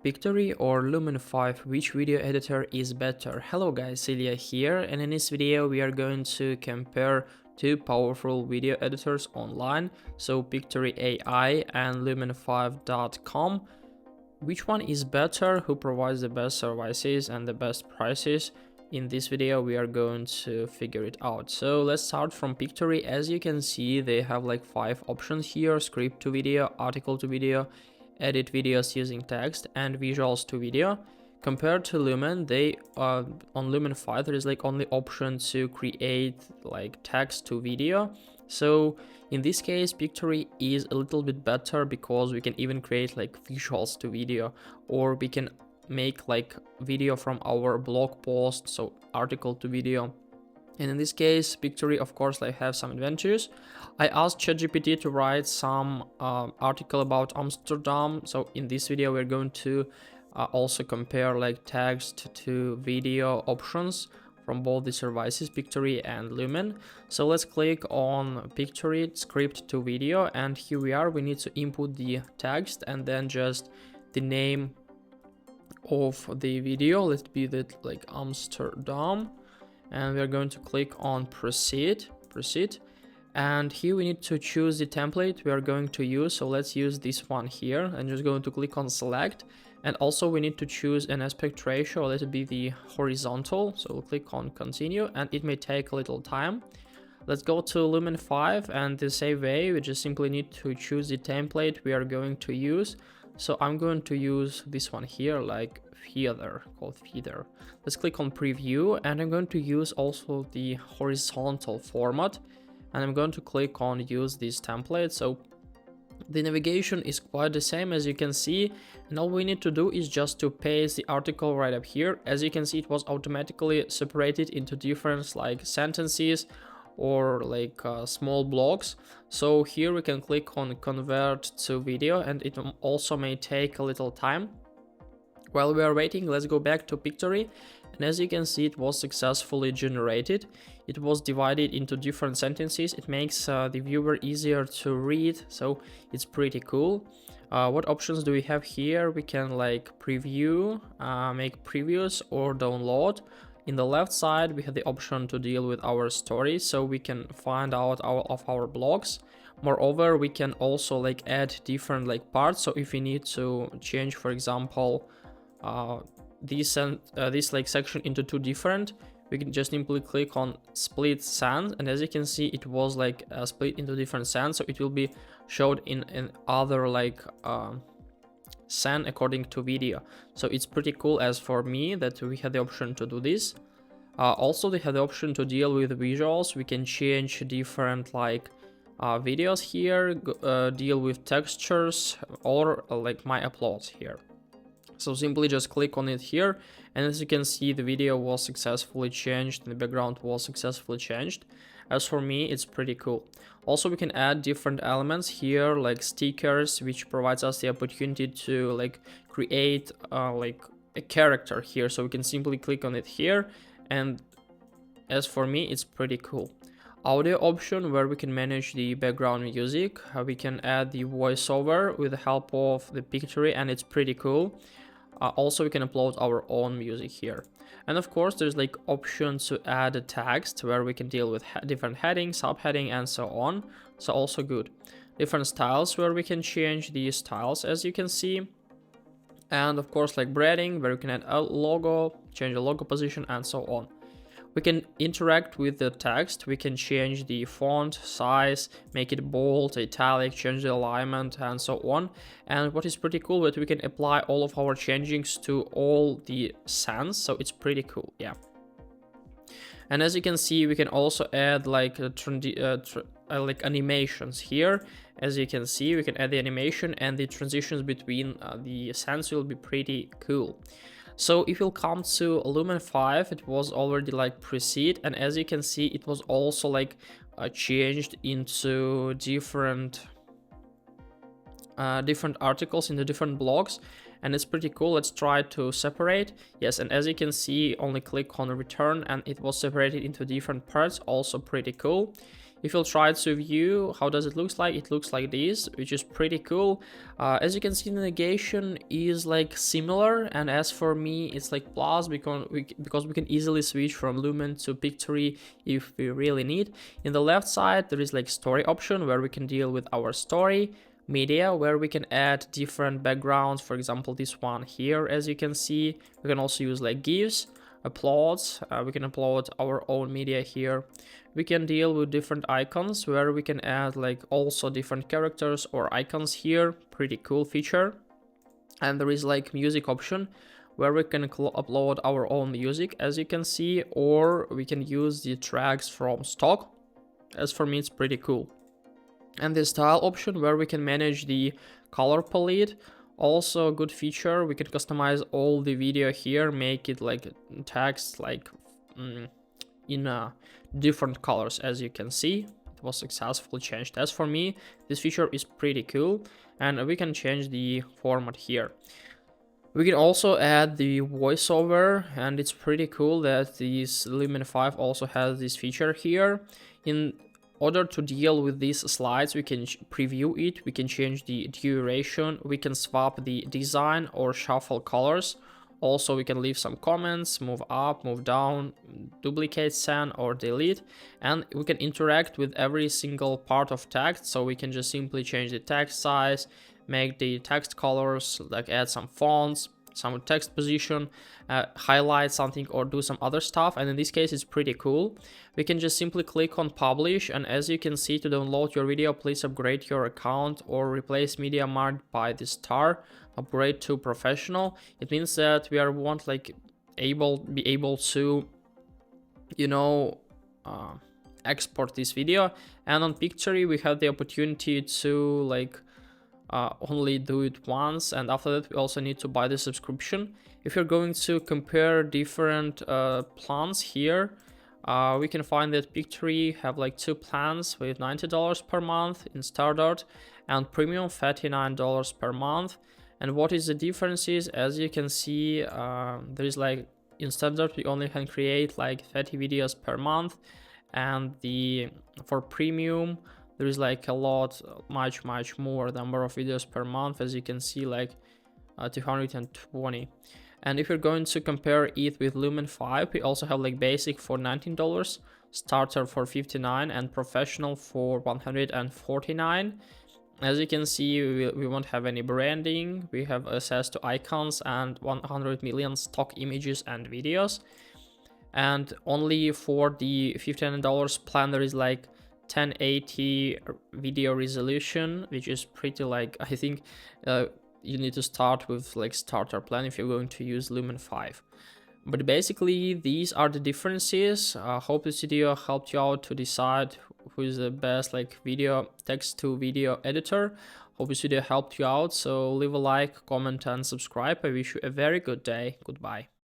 Pictory or Lumen 5, which video editor is better? Hello guys, Ilya here, and in this video we are going to compare two powerful video editors online, so Pictory.ai and Lumen5.com. Which one is better, who provides the best services and the best prices? In this video we are going to figure it out. So let's start from Pictory. As you can see, they have like 5 options here: script to video, article to video, edit videos using text, and visuals to video. Compared to Lumen, they on Lumen 5 there is like only option to create like text to video. So in this case, Pictory is a little bit better because we can even create like visuals to video, or we can make like video from our blog post, so article to video. And in this case, Pictory, of course, like have some advantages. I asked ChatGPT to write some article about Amsterdam. So in this video, we're going to also compare like text to video options from both the services, Pictory and Lumen. So let's click on Pictory, script to video, and here we are. We need to input the text and then just the name of the video. Let's be that like Amsterdam. And we're going to click on proceed, and here we need to choose the template we are going to use. So let's use this one here, and just going to click on select. And also we need to choose an aspect ratio. Let it be the horizontal, so we'll click on continue, and it may take a little time. Let's go to Lumen 5, and the same way we just simply need to choose the template we are going to use. So I'm going to use this one here, like feather, called feather. Let's click on preview, and I'm going to use also the horizontal format, and I'm going to click on use this template. So the navigation is quite the same, as you can see, and all we need to do is just to paste the article right up here. As you can see, it was automatically separated into different like sentences or like small blocks. So here we can click on convert to video, and it also may take a little time. While we are waiting, let's go back to Pictory, and as you can see, it was successfully generated. It was divided into different sentences. It makes the viewer easier to read, so it's pretty cool. What options do we have here? We can like preview, make previews, or download. In the left side, we have the option to deal with our stories, so we can find out of our blogs. Moreover, we can also like add different like parts. So if we need to change, for example, this like section into 2 different, we can just simply click on split sans, and as you can see, it was like split into different sans, so it will be showed in other like sans according to video. So it's pretty cool, as for me, that we have the option to do this. Also, they have the option to deal with visuals. We can change different like videos here, deal with textures, or like my uploads here. So simply just click on it here, and as you can see, the video was successfully changed and the background was successfully changed. As for me, it's pretty cool. Also, we can add different elements here, like stickers, which provides us the opportunity to like create like a character here. So we can simply click on it here, and as for me, it's pretty cool. Audio option, where we can manage the background music. We can add the voiceover with the help of the Pictory, and it's pretty cool. Also, we can upload our own music here. And of course, there's like options to add a text, where we can deal with different heading, subheading, and so on. So also good. Different styles, where we can change the styles, as you can see. And of course, like branding, where you can add a logo, change the logo position, and so on. We can interact with the text. We can change the font size, make it bold, italic, change the alignment, and so on. And what is pretty cool, that we can apply all of our changings to all the sans, so it's pretty cool, yeah. And as you can see, we can also add like like animations here. As you can see, we can add the animation, and the transitions between the sans will be pretty cool. So if you'll come to Lumen 5, it was already like proceed, and as you can see, it was also like changed into different articles into different blogs, and it's pretty cool. Let's try to separate. Yes, and as you can see, only click on return, and it was separated into different parts, also pretty cool. If you'll try to view how does it looks like, it looks like this, which is pretty cool. As you can see, the navigation is like similar, and as for me it's like plus, because we can easily switch from Lumen to Pictory if we really need. In the left side there is like story option where we can deal with our story, media where we can add different backgrounds, for example this one here. As you can see, we can also use like GIFs, uploads, we can upload our own media here. We can deal with different icons where we can add like also different characters or icons here, pretty cool feature. And there is like music option where we can upload our own music, as you can see, or we can use the tracks from stock. As for me, it's pretty cool. And the style option where we can manage the color palette, also a good feature. We can customize all the video here, make it like text like in different colors. As you can see, it was successfully changed. As for me, this feature is pretty cool, and we can change the format here. We can also add the voiceover, and it's pretty cool that this Lumen 5 also has this feature here. In order to deal with these slides, we can preview it, we can change the duration, we can swap the design or shuffle colors. Also, we can leave some comments, move up, move down, duplicate, send, or delete. And we can interact with every single part of text, so we can just simply change the text size, make the text colors, like add some fonts, some text position, highlight something, or do some other stuff. And in this case, it's pretty cool. We can just simply click on publish, and as you can see, to download your video, please upgrade your account or replace media marked by the star, upgrade to professional. It means that we won't like be able to, you know, export this video. And on Pictory we have the opportunity to like only do it once, and after that we also need to buy the subscription. If you're going to compare different plans here, we can find that Pictory have like two plans with $90 per month in standard and premium $39 per month. And what is the differences? As you can see, there is like in standard we only can create like 30 videos per month, and for premium there is like a lot, much more number of videos per month. As you can see, like 220. And if you're going to compare it with Lumen 5, we also have like basic for $19, starter for $59, and professional for $149. As you can see, we won't have any branding, we have access to icons and 100 million stock images and videos. And only for the $59 plan there is like 1080 video resolution, which is pretty like, I think you need to start with like starter plan if you're going to use Lumen 5. But basically these are the differences. Hope this video helped you out to decide who is the best like text to video editor. Hope this video helped you out, so leave a like, comment and subscribe. I wish you a very good day. Goodbye.